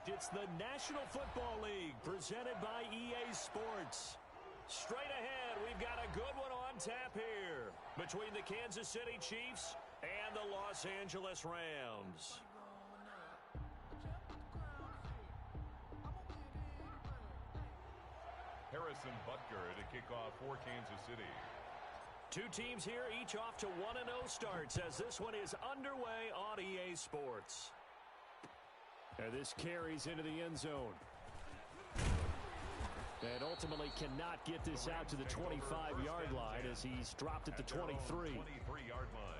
It's the National Football League presented by EA Sports. Straight ahead, we've got a good one on tap here between the Kansas City Chiefs and the Los Angeles Rams. Harrison Butker to kick off for Kansas City. Two teams here, each off to 1-0 starts as this one is underway on EA Sports. And this carries into the end zone. And ultimately cannot get this out to the 25-yard line as he's dropped at the 23. 23-yard line.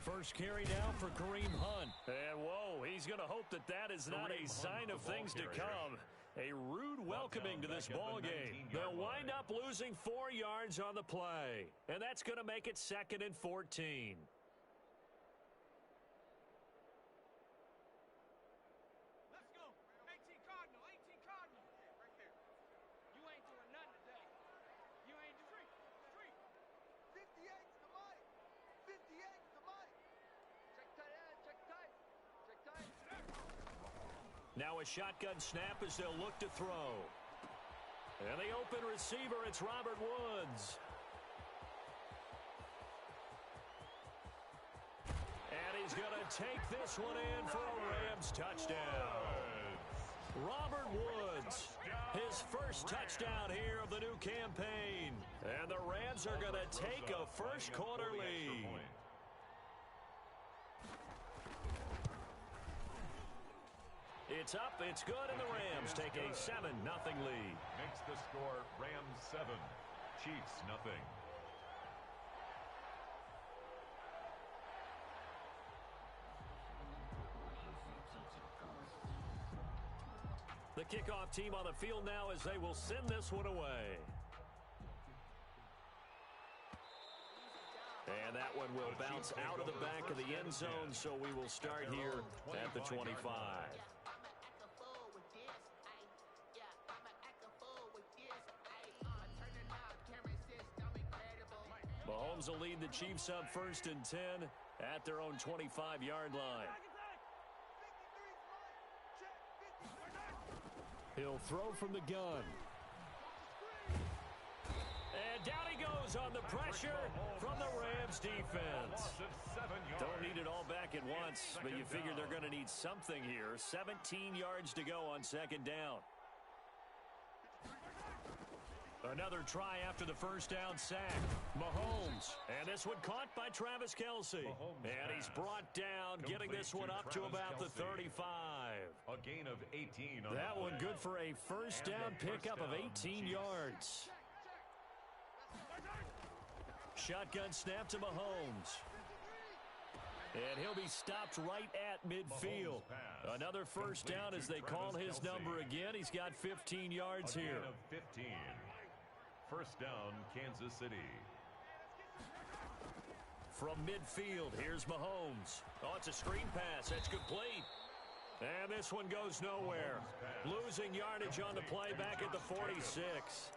First carry now for Kareem Hunt. And whoa, he's going to hope that that is not a sign of things to come. A rude welcoming to this ball game. They'll wind up losing 4 yards on the play. And that's going to make it 2nd and 14. Let's go. 18 Cardinal, 18 Cardinal. Yeah, right there. You ain't doing nothing today. You ain't doing street. 58's the mic. 58's the mic. Check tight end, check tight. Check tight. Now a shotgun snap as they'll look to throw. And the open receiver, it's Robert Woods. And he's going to take this one in for a Rams touchdown. Robert Woods, his first touchdown here of the new campaign. And the Rams are going to take a first quarter lead. It's up, it's good, and the Rams take a 7-0 lead. Makes the score Rams 7, Chiefs nothing. The kickoff team on the field now as they will send this one away. And that one will bounce out of the back of the end zone, so we will start here at the 25. Mahomes will lead the Chiefs up 1st and 10 at their own 25-yard line. He'll throw from the gun. And down he goes on the pressure from the Rams defense. Don't need it all back at once, but you figure they're going to need something here. 17 yards to go on 2nd down. Another try after the first down sack. Mahomes. And this one caught by Travis Kelce. And he's brought down, getting this one up to about the 35. A gain of 18. That one good for a first down pickup of 18 yards. Shotgun snap to Mahomes. And he'll be stopped right at midfield. Another first down as they call his number again. He's got 15 yards here. Of 15. First down, Kansas City. From midfield, here's Mahomes. Oh, it's a screen pass. That's complete. And this one goes nowhere. Losing yardage on the play back at the 46.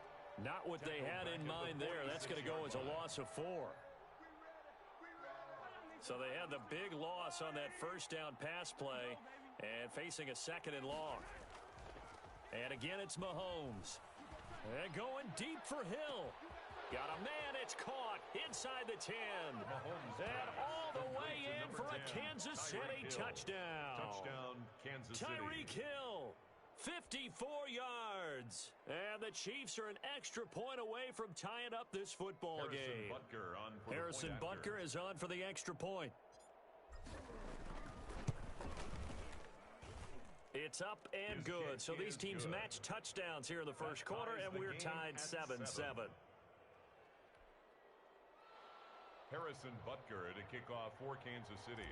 Not what they had in mind there. That's going to go as a loss of 4. So they had the big loss on that first down pass play and facing a 2nd and long. And again, it's Mahomes. And going deep for Hill. Got a man, it's caught inside the 10. And all the way in for a Kansas City touchdown. Touchdown, Kansas City. Tyreek Hill. 54 yards. And the Chiefs are an extra point away from tying up this football game. Harrison Butker is on for the extra point. It's up and good. So these teams match touchdowns here in the first quarter, and we're tied 7-7. Harrison Butker to kick off for Kansas City.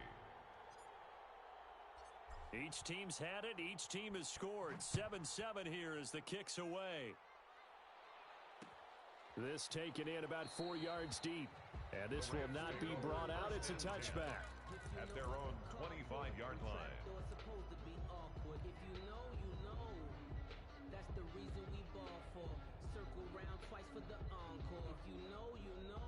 Each team's had it. Each team has scored. 7-7 here as the kick's away. This taken in about 4 yards deep. And this will not be brought out. It's a touchback. At their own 25-yard line. That's the reason we ball for. Circle round twice for the encore. If you know, you know.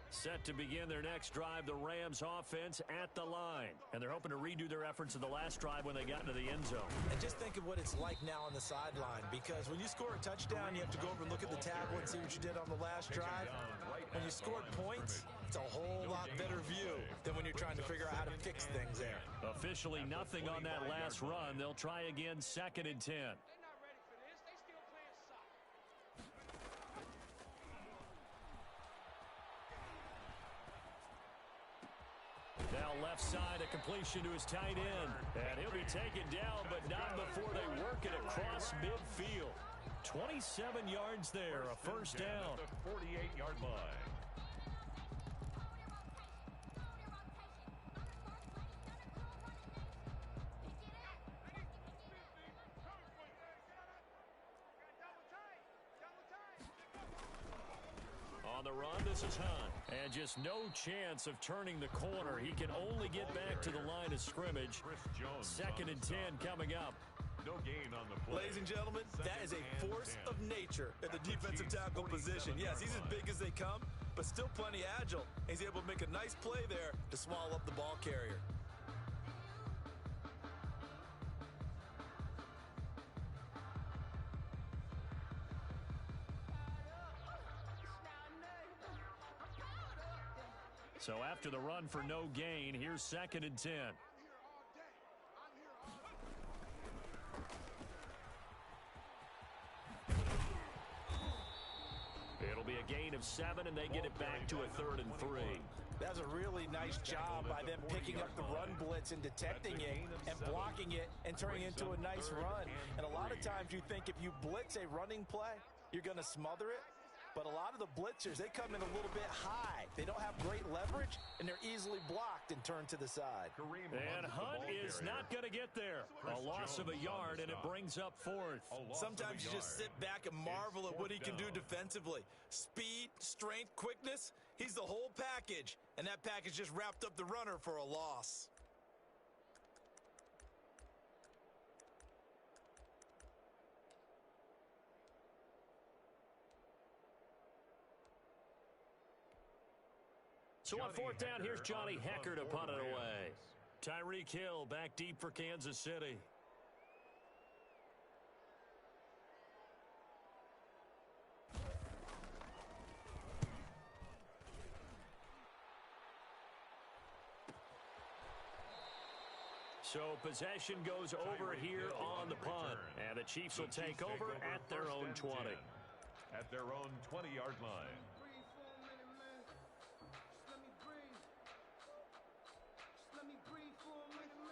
Set to begin their next drive, the Rams offense at the line. And they're hoping to redo their efforts in the last drive when they got into the end zone. And just think of what it's like now on the sideline, because when you score a touchdown, you have to go over and look at the tablet and see what you did on the last drive. When you scored points, it's a whole lot better view than when you're trying to figure out how to fix things there. Officially nothing on that last run. They'll try again, 2nd and 10. They're not ready for this. They still playing soccer. Now left side, a completion to his tight end. And he'll be taken down, but not before they work it across midfield. 27 yards there, a first down. At the 48-yard line. On the run, this is Hunt. And just no chance of turning the corner. He can only get back to the line of scrimmage. 2nd and 10 coming up. No gain on the play. Ladies and gentlemen, that is a force of nature at the defensive tackle position. Yes, he's as big as they come, but still plenty agile. He's able to make a nice play there to swallow up the ball carrier. So after the run for no gain, here's 2nd and 10. It'll be a gain of 7, and they get it back to a 3rd and 3. That's a really nice job by them picking up the run blitz and detecting it and blocking it and turning it into a nice run. And a lot of times you think if you blitz a running play, you're going to smother it. But a lot of the blitzers, they come in a little bit high. They don't have great leverage, and they're easily blocked and turned to the side. And Hunt is not going to get there. A loss of a yard, and it brings up 4th. Sometimes you just sit back and marvel at what he can do defensively. Speed, strength, quickness, he's the whole package. And that package just wrapped up the runner for a loss. So on 4th down, here's Johnny Hekker to punt it away. Tyreek Hill back deep for Kansas City. So possession goes over here on the punt. And the Chiefs will take over at their own 20. At their own 20-yard line.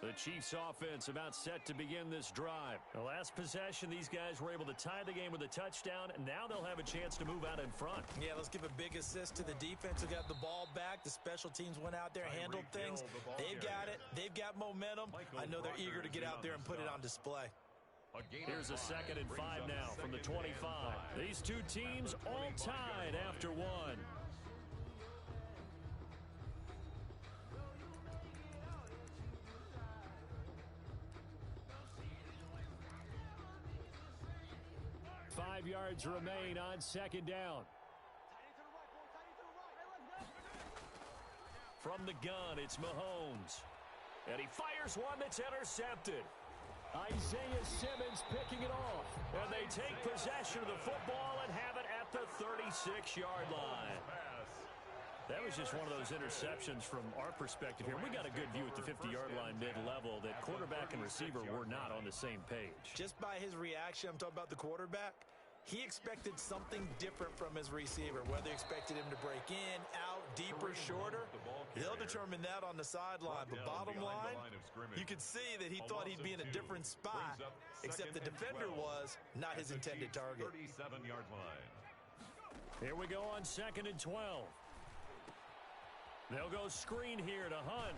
The Chiefs offense about set to begin this drive. The last possession, these guys were able to tie the game with a touchdown, and now they'll have a chance to move out in front. Yeah, let's give a big assist to the defense who got the ball back. The special teams went out there, handled things. They've got it. They've got momentum. I know they're eager to get out there and put it on display. Here's a 2nd and 5 now from the 25. These two teams all tied after one. Five yards remain on 2nd down. From the gun, it's Mahomes. And he fires one that's intercepted. Isaiah Simmons picking it off. And they take possession of the football and have it at the 36-yard line. That was just one of those interceptions from our perspective here. We got a good view at the 50-yard line mid-level that quarterback and receiver were not on the same page. Just by his reaction, I'm talking about the quarterback, he expected something different from his receiver. Whether he expected him to break in, out, deeper, shorter, he'll determine that on the sideline. But bottom line, you could see that he thought he'd be in a different spot, except the defender was not his intended target. 37-yard line. Here we go on 2nd and 12. They'll go screen here to Hunt.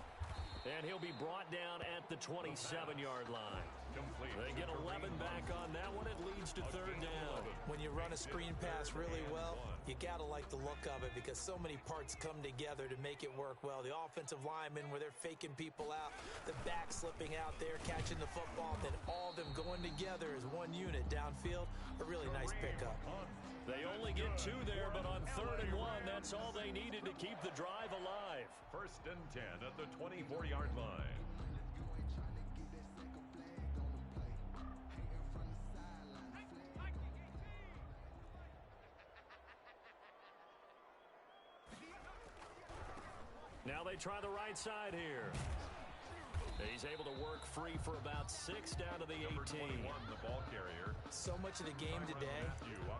And he'll be brought down at the 27-yard line. They get 11 back on that one. It leads to 3rd down. When you run a screen pass really well, You got to like the look of it because so many parts come together to make it work well. The offensive linemen where they're faking people out, the back slipping out there, catching the football, then all of them going together as one unit downfield. A really nice pickup. They only get 2 there, but on 3rd and 1, that's all they needed to keep the drive alive. 1st and 10 at the 24-yard line. Now they try the right side here. He's able to work free for about 6 down to the 18. Number 21, the ball carrier. So much of the game today,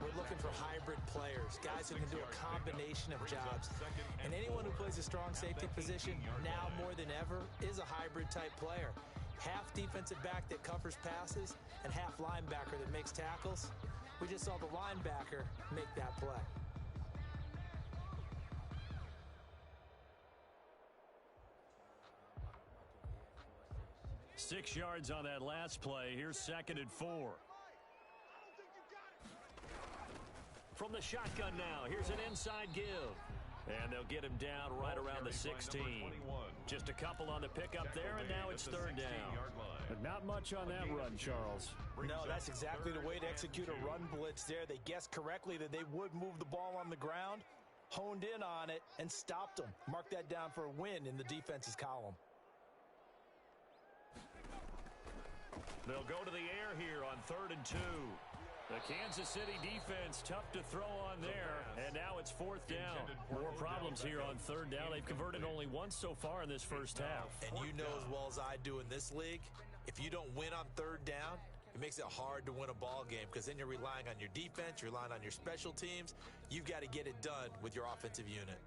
we're looking for hybrid players, guys who can do a combination of jobs. And anyone who plays a strong safety position, now more than ever, is a hybrid type player. Half defensive back that covers passes and half linebacker that makes tackles. We just saw the linebacker make that play. 6 yards on that last play. Here's 2nd and 4. From the shotgun now, here's an inside give. And they'll get him down right around the 16. Just a couple on the pickup there, and now it's 3rd down. But not much on that run, Charles. No, that's exactly the way to execute a run blitz there. They guessed correctly that they would move the ball on the ground, honed in on it, and stopped them. Mark that down for a win in the defense's column. They'll go to the air here on 3rd and 2. The Kansas City defense tough to throw on there, and now it's 4th down. More problems here on 3rd down. They've converted only once so far in this first half. And you know as well as I do in this league, if you don't win on 3rd down, it makes it hard to win a ball game because then you're relying on your defense, you're relying on your special teams. You've got to get it done with your offensive unit.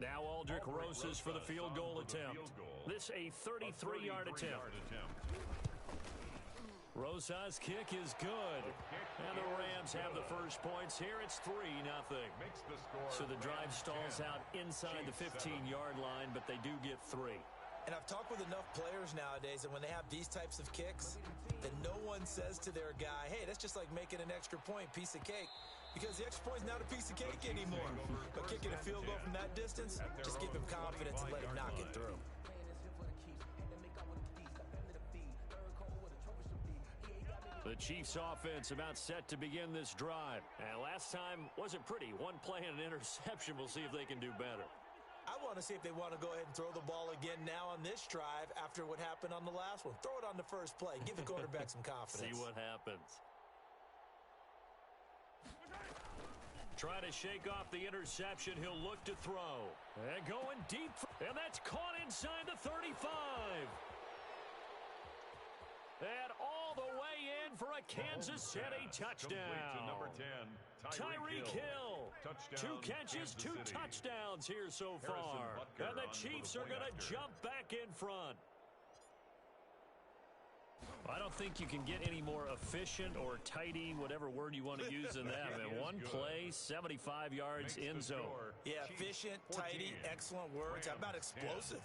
Now Aldrick Rosas for the field goal attempt. This a 33-yard attempt. Rosas' kick is good. And the Rams have the first points here. It's 3-0. So the drive stalls out inside the 15-yard line, but they do get 3. And I've talked with enough players nowadays, and when they have these types of kicks, then no one says to their guy, hey, that's just like making an extra point, piece of cake. Because the extra point's not a piece of cake anymore. But kicking a field goal from that distance, just give him confidence and let him knock it through. The Chiefs offense about set to begin this drive. And last time wasn't pretty. One play and an interception. We'll see if they can do better. I want to see if they want to go ahead and throw the ball again now on this drive after what happened on the last one. Throw it on the first play. Give the quarterback some confidence. See what happens. Try to shake off the interception. He'll look to throw. And going deep. And that's caught inside the 35. And all the way in for a Kansas City touchdown. Number 10, Tyreek Hill. 2 catches, 2 touchdowns here so far. And the Chiefs are going to jump back in front. I don't think you can get any more efficient or tidy, whatever word you want to use in that. And one play, 75 yards in zone. Yeah, efficient, tidy, excellent words. How about explosive?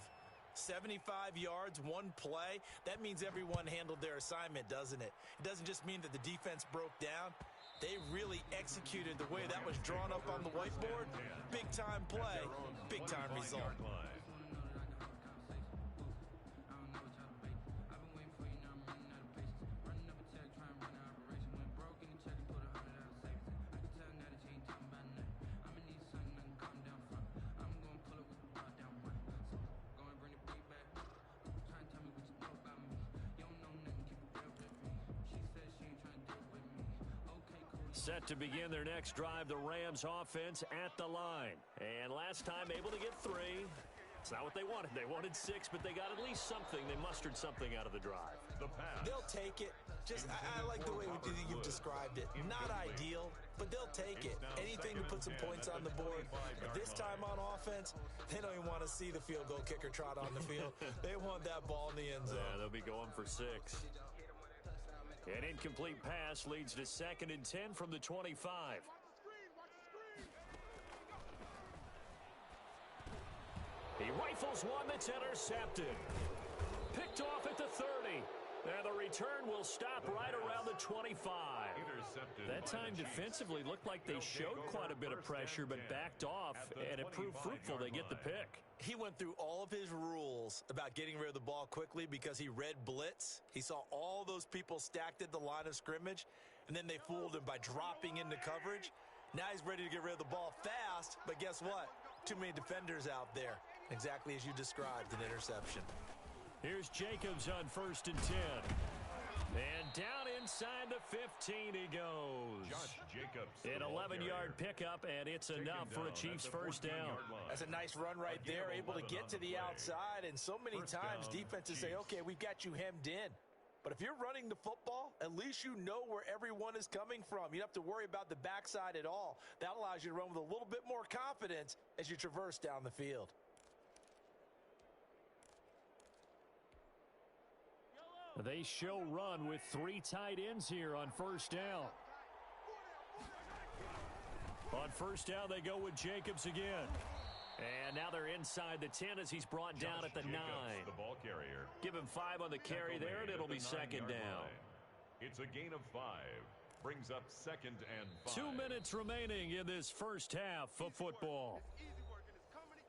75 yards, one play. That means everyone handled their assignment, doesn't it? It doesn't just mean that the defense broke down. They really executed the way that was drawn up on the whiteboard. Big-time play, big-time result. Set to begin their next drive, the Rams offense at the line. And last time able to get 3. It's not what they wanted. They wanted 6, but they got at least something. They mustered something out of the drive. They'll take it. I like the way you've described it. Not ideal, but they'll take it. Anything to put some points on the board. But this time on offense, they don't even want to see the field goal kicker trot on the field. They want that ball in the end zone. Yeah, they'll be going for 6. An incomplete pass leads to 2nd and 10 from the 25. He rifles one that's intercepted. Picked off at the 30. And the return will stop right around the 25. That time defensively looked like they showed quite a bit of pressure, but backed off, and it proved fruitful. They get the pick. He went through all of his rules about getting rid of the ball quickly because he read blitz. He saw all those people stacked at the line of scrimmage, and then they fooled him by dropping into coverage. Now he's ready to get rid of the ball fast, but guess what? Too many defenders out there. Exactly as you described, an interception. Here's Jacobs on 1st and 10. And down inside the 15 he goes. Josh Jacobs. An 11-yard pickup, and it's enough for a Chiefs first down. That's a nice run right there, able to get to the outside. And so many times defenses say, okay, we've got you hemmed in. But if you're running the football, at least you know where everyone is coming from. You don't have to worry about the backside at all. That allows you to run with a little bit more confidence as you traverse down the field. They show run with 3 tight ends here on 1st down. On 1st down, they go with Jacobs again. And now they're inside the 10 as he's brought down at the 9. The ball carrier. Give him 5 on the carry there, and it'll be 2nd down. It's a gain of 5. Brings up 2nd and 5. 2 minutes remaining in this first half of football. It's easy work, and it's coming again.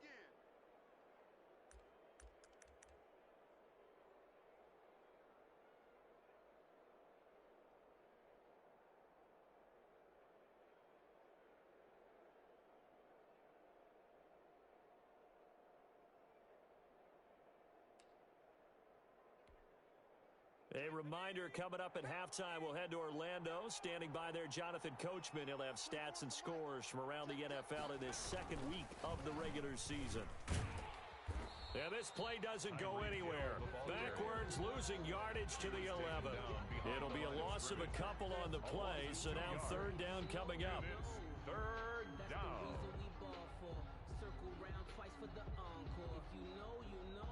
A reminder coming up at halftime, we'll head to Orlando. Standing by there, Jonathan Coachman. He'll have stats and scores from around the NFL in this second week of the regular season. And this play doesn't go anywhere. Backwards, losing yardage to the 11. It'll be a loss of a couple on the play, so now 3rd down coming up. 3rd down. Circle round twice for the encore. If you know, you know.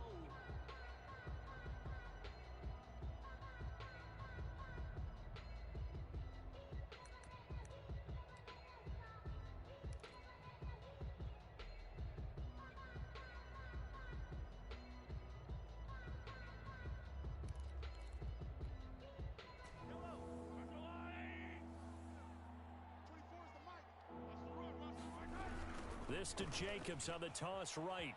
This to Jacobs on the toss right.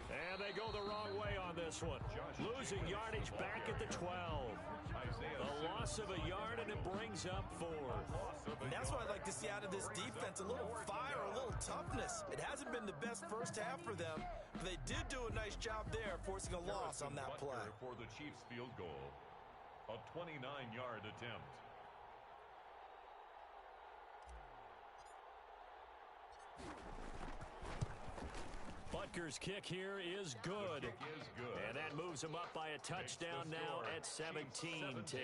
And they go the wrong way on this one. Losing yardage back at the 12. A loss of a yard, and it brings up 4th. And that's what I'd like to see out of this defense. A little fire, a little toughness. It hasn't been the best first half for them, but they did do a nice job there, forcing a loss on that play. For the Chiefs field goal. A 29-yard attempt. Butker's kick here is good. And that moves him up by a touchdown now at 17-10.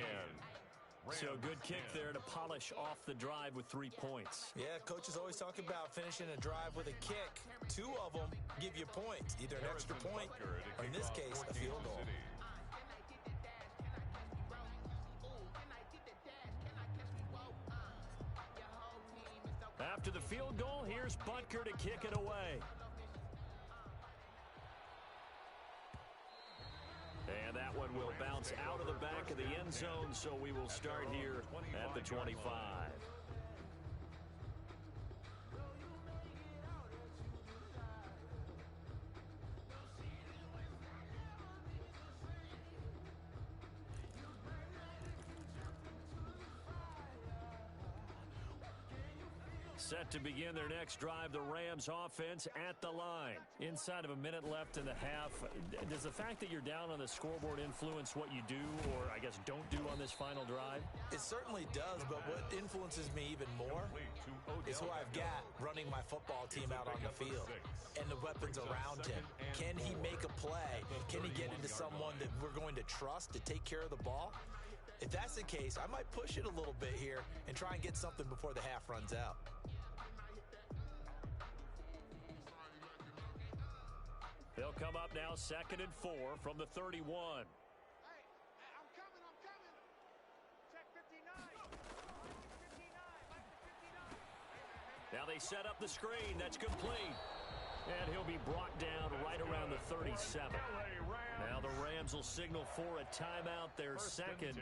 So good kick there to polish off the drive with 3 points. Yeah, coaches always talk about finishing a drive with a kick. 2 of them give you points, either an extra point or, in this case, a field goal. After the field goal, here's Butker to kick it away. And that one will bounce out of the back of the end zone, so we will start here at the 25. Set to begin their next drive, the Rams offense at the line. Inside of a minute left in the half, does the fact that you're down on the scoreboard influence what you do, or I guess don't do on this final drive? It certainly does, but what influences me even more is who I've got running my football team out on the field and the weapons around him. Can he make a play? Can he get into someone that we're going to trust to take care of the ball? If that's the case, I might push it a little bit here and try and get something before the half runs out. They'll come up now 2nd and 4 from the 31. Hey, I'm coming. Check 59. 59. Now they set up the screen. That's complete. And he'll be brought down around the 37. Now the Rams will signal for a timeout, their second,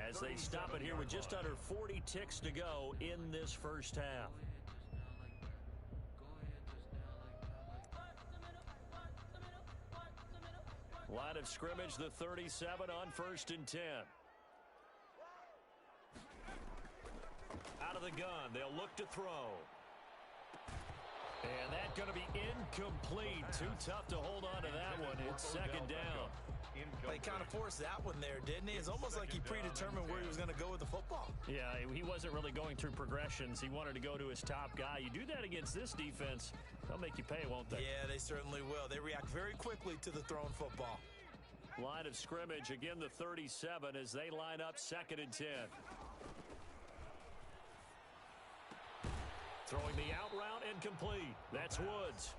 as they stop it here with just under 40 ticks to go in this first half. Line of scrimmage, the 37 on 1st and 10. Out of the gun, they'll look to throw. And that's going to be incomplete. Too tough to hold on to that one. It's second down. Well, he kind of forced that one there, didn't he? It's almost like he predetermined where he was going to go with the football. Yeah, he wasn't really going through progressions. He wanted to go to his top guy. You do that against this defense, they'll make you pay, won't they? Yeah, they certainly will. They react very quickly to the thrown football. Line of scrimmage, again the 37 as they line up 2nd and 10. Throwing the out route incomplete. That's Woods.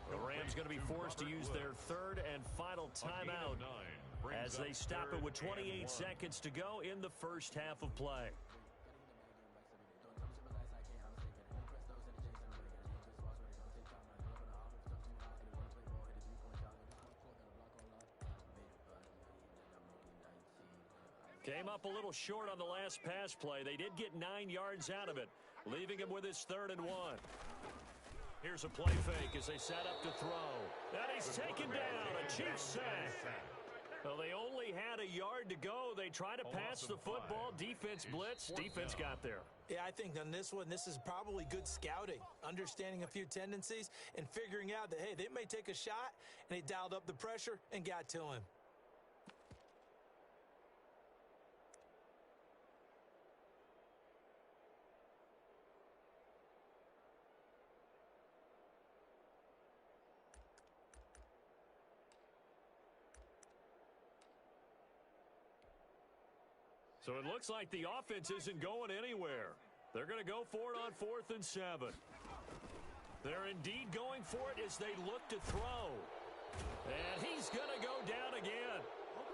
The Rams going to be forced to use their 3rd and final timeout as they stop it with 28 seconds to go in the first half of play. Came up a little short on the last pass play. They did get 9 yards out of it, leaving him with his 3rd and 1. Here's a play fake as they set up to throw. And he's taken down. A Chiefs sack. Well, they only had a yard to go. They tried to pass the football. Defense blitz. Defense got there. Yeah, I think on this one, this is probably good scouting, understanding a few tendencies, and figuring out that, hey, they may take a shot, and they dialed up the pressure and got to him. So it looks like the offense isn't going anywhere. They're going to go for it on 4th and 7. They're indeed going for it as they look to throw. And he's going to go down again.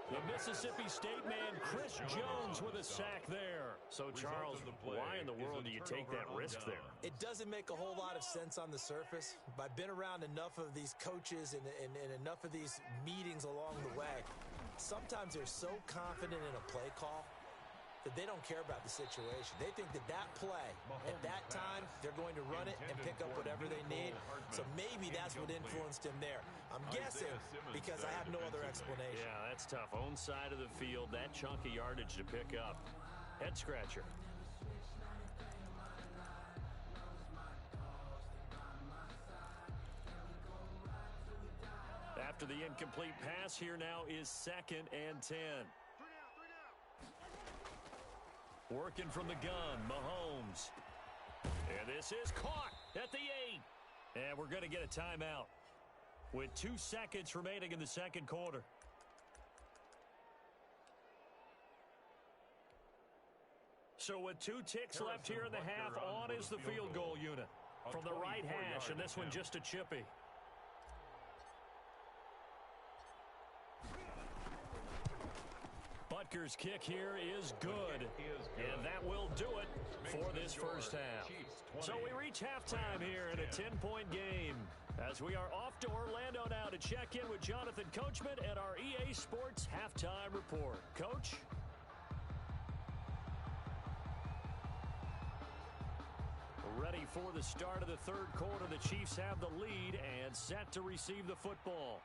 The Mississippi State man, Chris Jones, with a sack there. So, Charles, why in the world do you take that risk there? It doesn't make a whole lot of sense on the surface, but I've been around enough of these coaches and enough of these meetings along the way. Sometimes they're so confident in a play call that they don't care about the situation. They think that play, at that time, they're going to run it and pick up whatever they need. So maybe that's what influenced him there. I'm guessing because I have no other explanation. Yeah, that's tough. Own side of the field, that chunk of yardage to pick up. Head scratcher. After the incomplete pass, here now is 2nd and 10. Working from the gun, Mahomes. And this is caught at the 8. And we're going to get a timeout with 2 seconds remaining in the second quarter. So with 2 ticks left here in the half, on is the field goal unit from the right hash, and this one just a chippy. Butker's kick here is good, and that will do it for this first half. So we reach halftime here in a 10-point game as we are off to Orlando now to check in with Jonathan Coachman and our EA Sports Halftime Report. Coach? Ready for the start of the third quarter. The Chiefs have the lead and set to receive the football.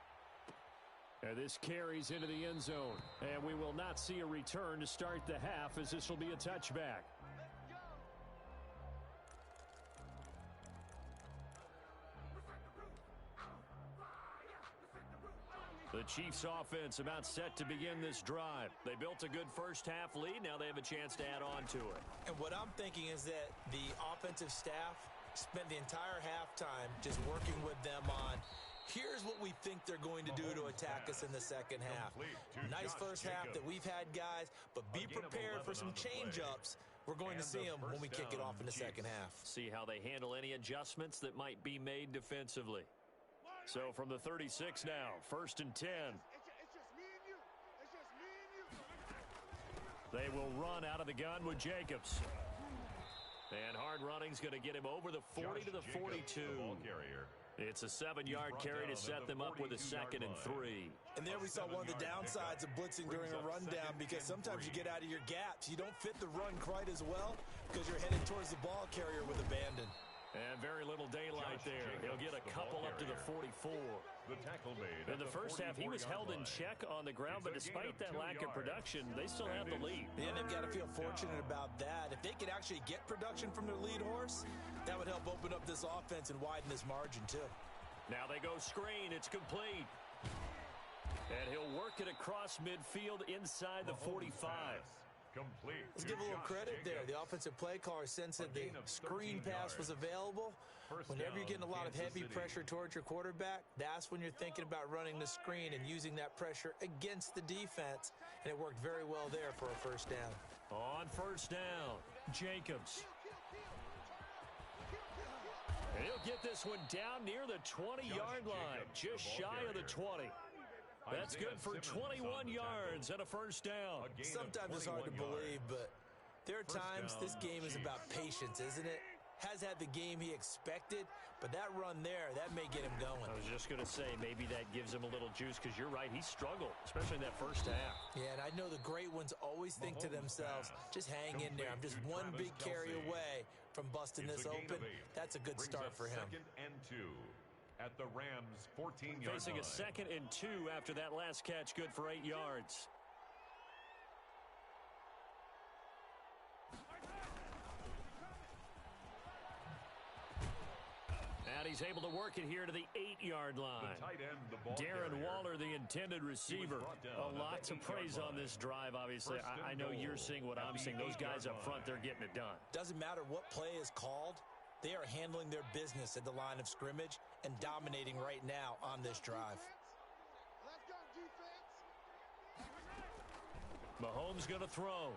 And this carries into the end zone. And we will not see a return to start the half, as this will be a touchback. The Chiefs offense about set to begin this drive. They built a good first half lead. Now they have a chance to add on to it. And what I'm thinking is that the offensive staff spent the entire halftime just working with them on, here's what we think they're going to do to attack us in the second half. Nice first half that we've had, guys, but be prepared for some change-ups. We're going to see them when we kick it off in the second half. See how they handle any adjustments that might be made defensively. So from the 36 now, 1st and 10. They will run out of the gun with Jacobs. And hard running's going to get him over the 40 to the 42. It's a 7-yard carry to set them up with a 2nd and 3. And there we saw one of the downsides of blitzing during a rundown, because sometimes you get out of your gaps. You don't fit the run quite as well because you're headed towards the ball carrier with abandon. And very little daylight there. He'll get a couple up to the 44. The tackle made In the first half, he was held in check on the ground, but despite that lack of production, they still have the lead. Yeah, they've got to feel fortunate about that. If they could actually get production from their lead horse, that would help open up this offense and widen this margin too. Now they go screen. It's complete. And he'll work it across midfield inside the 45. Complete. Let's give a little credit there. The offensive play caller sensed that the screen pass was available. Whenever you're getting a lot of heavy pressure towards your quarterback, that's when you're thinking about running the screen and using that pressure against the defense. And it worked very well there for a first down. On first down, Jacobs. And he'll get this one down near the 20-yard line, just shy of the 20. That's good for 21 yards and a first down. Sometimes it's hard to believe, but there are times this game is about patience, isn't it? Has had the game he expected, but that run there, that may get him going. I was just going to say, maybe that gives him a little juice, because you're right, he struggled, especially in that first half. Yeah, and I know the great ones always think to themselves, just hang in there. I'm just one big carry away from busting this open. That's a good start for him. 2nd and 2 at the Rams' 14-yard line. Facing a 2nd and 2 after that last catch, good for 8 yards. And he's able to work it here to the 8-yard line. The tight end, the ball Darren carrier. Waller, the intended receiver. A lot to praise on this drive, obviously. I know you're seeing what I'm seeing. Those guys up front, they're getting it done. Doesn't matter what play is called. They are handling their business at the line of scrimmage and dominating right now on this drive. Let's go, defense. Mahomes going to throw.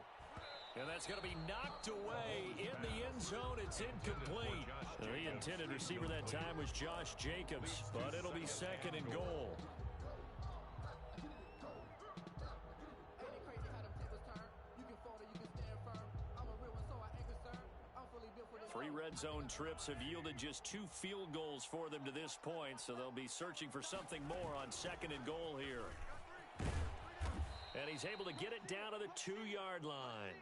And that's going to be knocked away in the end zone. It's incomplete. The intended receiver that time was Josh Jacobs, but it'll be 2nd and goal. Three red zone trips have yielded just 2 field goals for them to this point, so they'll be searching for something more on 2nd and goal here. And he's able to get it down to the 2-yard line.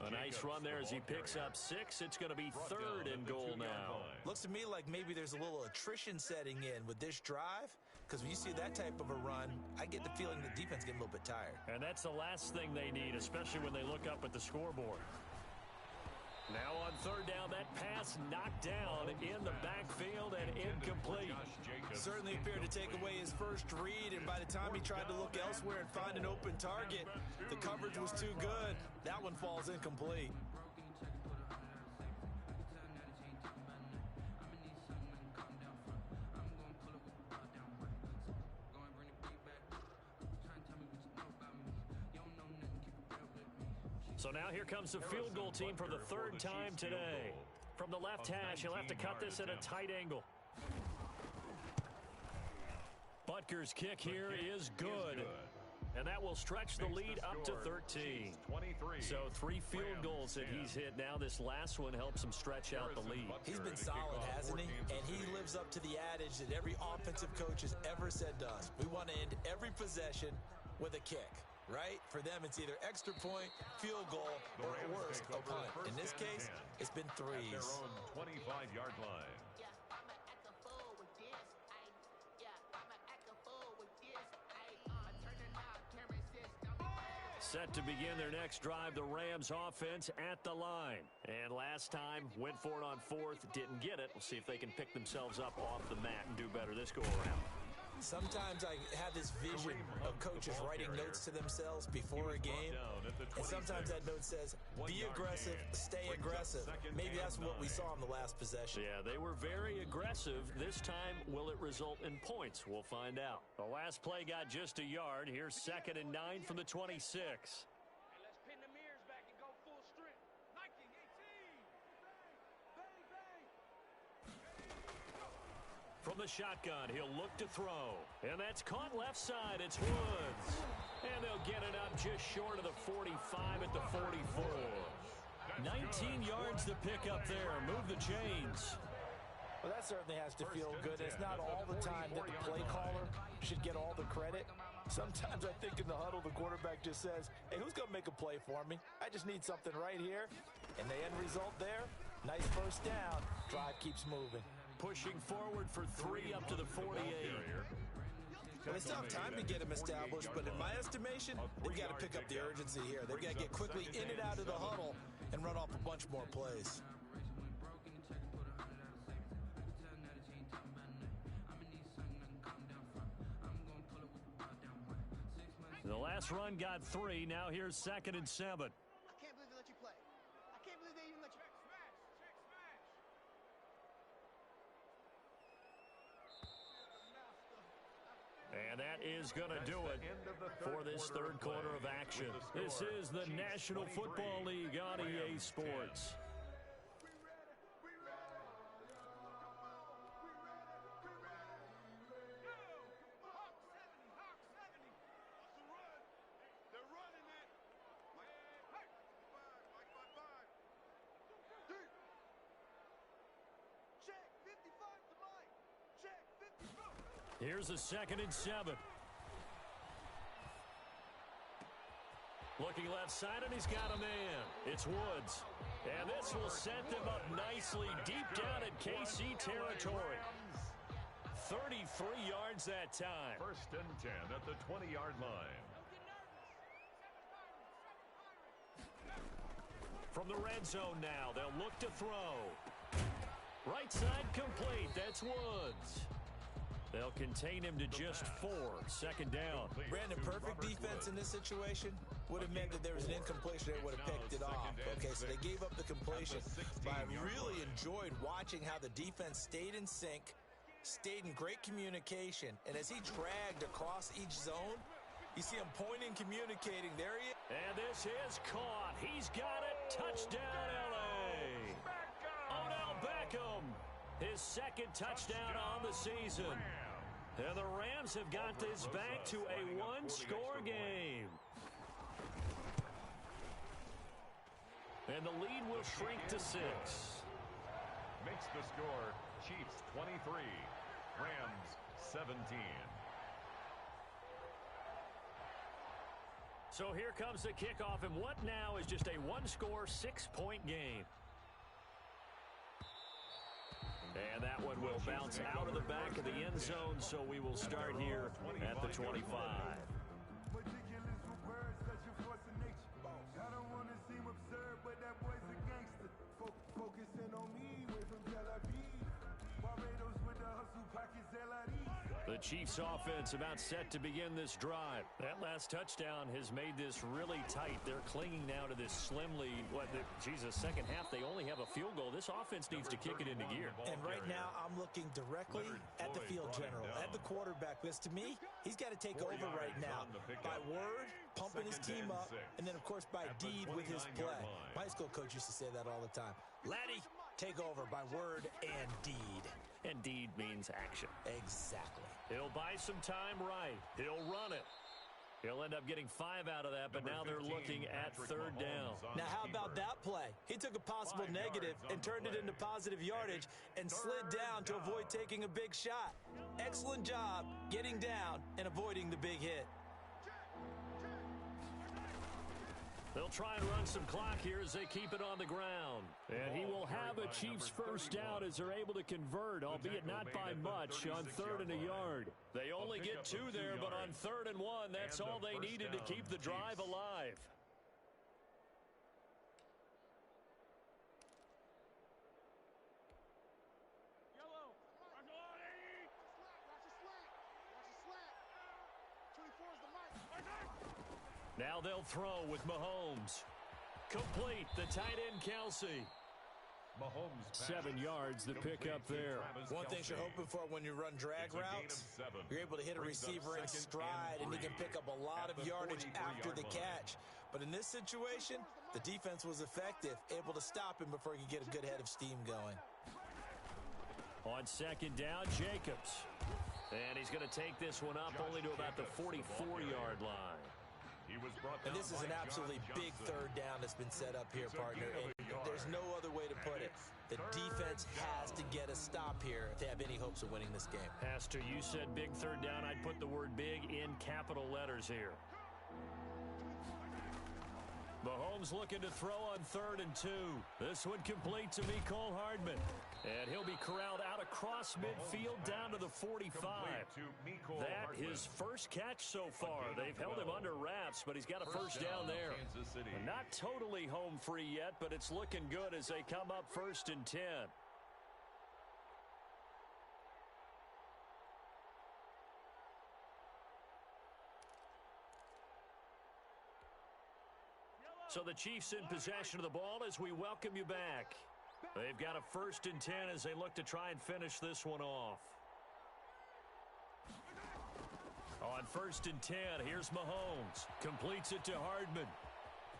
A nice run there as he picks up 6. It's going to be 3rd and goal now. Looks to me like maybe there's a little attrition setting in with this drive, because when you see that type of a run, I get the feeling the defense getting a little bit tired. And that's the last thing they need, especially when they look up at the scoreboard. Now on 3rd down, that pass knocked down in the backfield and incomplete. Certainly appeared to take away his first read, and by the time he tried to look elsewhere and find an open target, the coverage was too good. That one falls incomplete. So now here comes the field goal team for the 3rd time today. From the left hash, he'll have to cut this at a tight angle. Butker's kick here is good. And that will stretch the lead up to 13. So 3 field goals that he's hit now. This last one helps him stretch out the lead. He's been solid, hasn't he? And he lives up to the adage that every offensive coach has ever said to us. We want to end every possession with a kick. Right? For them, it's either extra point, field goal, or at worst, a punt. In this case, it's been 3s. At their own 25-yard line. Set to begin their next drive, the Rams offense at the line. And last time, went for it on 4th, didn't get it. We'll see if they can pick themselves up off the mat and do better this go-around. Sometimes I have this vision of coaches writing notes to themselves before a game, and sometimes that note says, be aggressive, stay aggressive. Maybe that's what we saw in the last possession. Yeah, they were very aggressive. This time, will it result in points? We'll find out. The last play got just a yard. Here's 2nd and 9 from the 26. Let's pin the mirrors back and go full strength. 1918. From the shotgun, he'll look to throw. And that's caught left side. It's Woods. And they'll get it up just short of the 45 at the 44. 19 yards to pick up there. Move the chains. Well, that certainly has to feel good. It's not all the time that the play caller should get all the credit. Sometimes I think in the huddle, the quarterback just says, hey, who's going to make a play for me? I just need something right here. And the end result there, nice first down. Drive keeps moving. Pushing forward for 3 up to the 48. Well, they still have time to get him established, but in my estimation, they've got to pick up the urgency here. They've got to get quickly in and out of the huddle and run off a bunch more plays. The last run got 3. Now here's 2nd and 7. I can't believe they let you play. I can't believe they even let you. And that is going to do it for this third quarter of action. This is the National Football League on EA Sports. Here's a 2nd and 7. Looking left side, and he's got a man. It's Woods. And this will set them up nicely deep down in KC territory. 33 yards that time. 1st and 10 at the 20-yard line. From the red zone now, they'll look to throw. Right side complete. That's Woods. They'll contain him to just 4. 2nd down. Brandon, perfect defense in this situation would have meant that there was an incompletion that would have picked it off. Okay, so they gave up the completion. But I really enjoyed watching how the defense stayed in sync, stayed in great communication. And as he dragged across each zone, you see him pointing, communicating. There he is. And this is caught. He's got it. Touchdown, L.A. Odell Beckham. His 2nd touchdown on the season. And the Rams have got this back to a 1-score game. And the lead will shrink to 6. Makes the score Chiefs 23, Rams 17. So here comes the kickoff, and what now is just a 1-score, 6-point game. And that one will bounce out of the back of the end zone, so we will start here at the 25. The Chiefs offense about set to begin this drive. That last touchdown has made this really tight. They're clinging now to this slim lead. Second half, they only have a field goal. This offense needs to kick it into gear. And right now, I'm looking directly at the field general, at the quarterback. Because to me, he's got to take over right now. By word, pumping his team up, and then, of course, by deed with his play. My high school coach used to say that all the time. Laddie, take over by word and deed. And deed means action. Exactly. He'll buy some time right. He'll run it. He'll end up getting 5 out of that, but now they're looking at 3rd down. Now, how about that play? He took a possible negative and turned it into positive yardage and slid down to avoid taking a big shot. Excellent job getting down and avoiding the big hit. They'll try and run some clock here as they keep it on the ground. And he will have a Chiefs first down as they're able to convert, albeit not by much, on 3rd and a yard. They only get 2 there, but on 3rd and 1, that's all they needed to keep the drive alive. Yellow. Watch your slant. Watch your slant. 24 is the mic. Now they'll throw with Mahomes. Complete, the tight end Kelsey. Mahomes 7 yards, the pickup there. One thing you're hoping for when you run drag routes, you're able to hit a receiver in stride, and he can pick up a lot of yardage after the catch. But in this situation, the defense was effective, able to stop him before he could get a good head of steam going. On 2nd down, Jacobs. And he's going to take this one up only to about the 44-yard line. And this is an absolutely big 3rd down that's been set up here, partner. And There's no other way to put it. The defense has to get a stop here if they have any hopes of winning this game. Pastor, you said big third down. I'd put the word big in capital letters here. Mahomes looking to throw on 3rd and 2. This one complete to Mecole Hardman. And he'll be corralled out across midfield down to the 45. That his first catch so far. They've held him under wraps, but he's got a first down there. Not totally home free yet, but it's looking good as they come up 1st and 10. So the Chiefs in possession of the ball as we welcome you back. They've got a 1st and 10 as they look to try and finish this one off. On 1st and 10, here's Mahomes. Completes it to Hardman.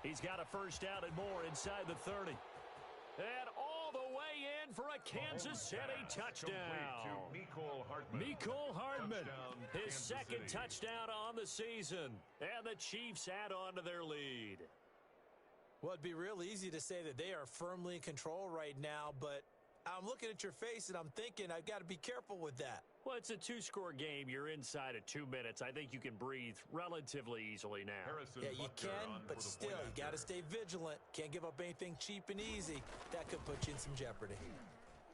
He's got a first down and more inside the 30. And all the way in for a Kansas City touchdown. Mecole Hardman, his second touchdown on the season. And the Chiefs add on to their lead. Well, it'd be real easy to say that they are firmly in control right now, but I'm looking at your face and I'm thinking I've got to be careful with that. Well, it's a 2-score game. You're inside of 2 minutes. I think you can breathe relatively easily now. Yeah, you can, but still, you got to stay vigilant. Can't give up anything cheap and easy. That could put you in some jeopardy.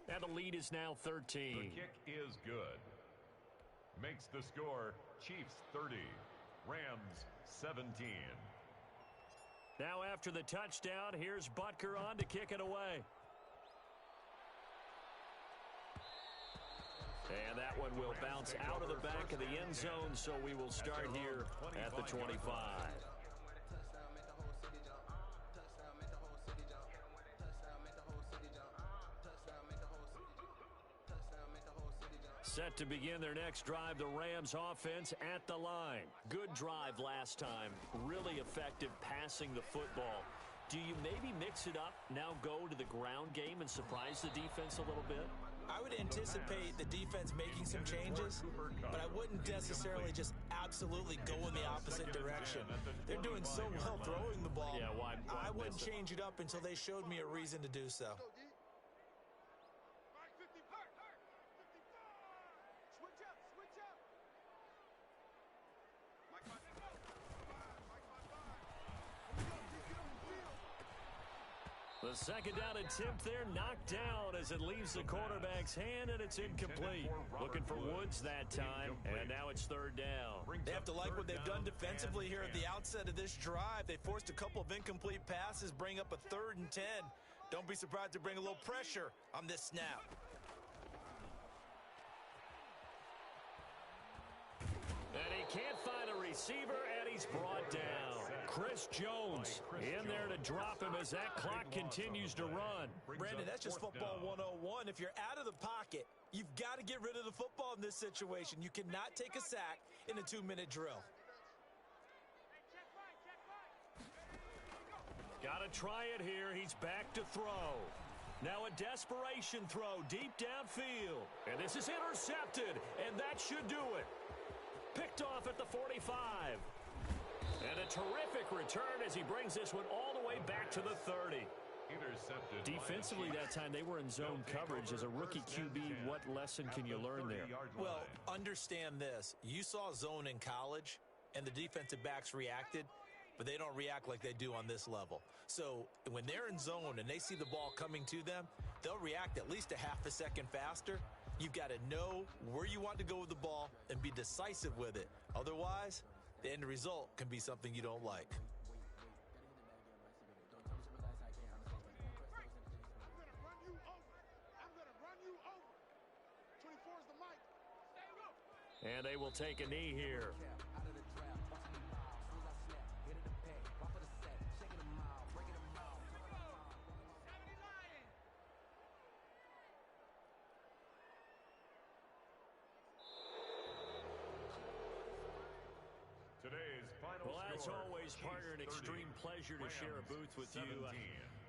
And the lead is now 13. The kick is good. Makes the score Chiefs 30, Rams 17. Now after the touchdown, here's Butker on to kick it away. And that one will bounce out of the back of the end zone, so we will start here at the 25. Set to begin their next drive, the Rams offense at the line. Good drive last time. Really effective passing the football. Do you maybe mix it up, now go to the ground game and surprise the defense a little bit? I would anticipate the defense making some changes, but I wouldn't necessarily just absolutely go in the opposite direction. They're doing so well throwing the ball. Yeah, well, I wouldn't change it up until they showed me a reason to do so. The second down attempt there knocked down as it leaves the quarterback's hand, and it's incomplete. Looking for Woods that time, and now it's 3rd down. They have to like what they've done defensively here at the outset of this drive. They forced a couple of incomplete passes, bring up a 3rd and 10. Don't be surprised to bring a little pressure on this snap. And he can't find a receiver, and he's brought down. Chris Jones in there to drop him as that clock continues to run. Brandon, that's just football 101. If you're out of the pocket, you've got to get rid of the football in this situation. You cannot take a sack in a 2-minute drill. Got to try it here. He's back to throw. Now a desperation throw deep downfield. And this is intercepted, and that should do it. Picked off at the 45. And a terrific return as he brings this one all the way back to the 30. Intercepted. Defensively that time, they were in zone coverage. As a rookie QB, what lesson can you learn there? Well, understand this. You saw zone in college, and the defensive backs reacted, but they don't react like they do on this level. So when they're in zone and they see the ball coming to them, they'll react at least a half a second faster. You've got to know where you want to go with the ball and be decisive with it. Otherwise, the end result can be something you don't like. And they will take a knee here. Well, as always, partner, an extreme pleasure to share a booth with you.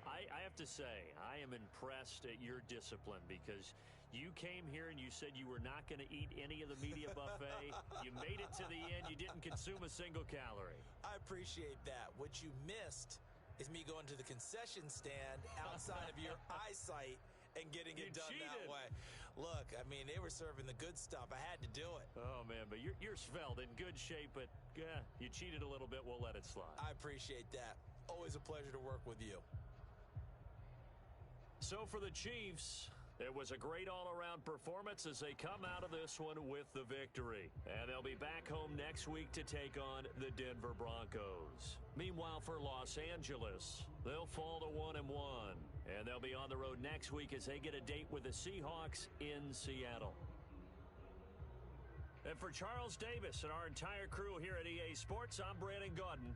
I have to say, I am impressed at your discipline because you came here and you said you were not going to eat any of the media buffet. You made it to the end. You didn't consume a single calorie. I appreciate that. What you missed is me going to the concession stand outside of your eyesight and getting it done that way. Look, I mean, they were serving the good stuff. I had to do it. Oh, man, but you're svelte, in good shape, but you cheated a little bit. We'll let it slide. I appreciate that. Always a pleasure to work with you. So for the Chiefs, it was a great all-around performance as they come out of this one with the victory. And they'll be back home next week to take on the Denver Broncos. Meanwhile, for Los Angeles, they'll fall to 1-1. And they'll be on the road next week as they get a date with the Seahawks in Seattle. And for Charles Davis and our entire crew here at EA Sports, I'm Brandon Gaudin.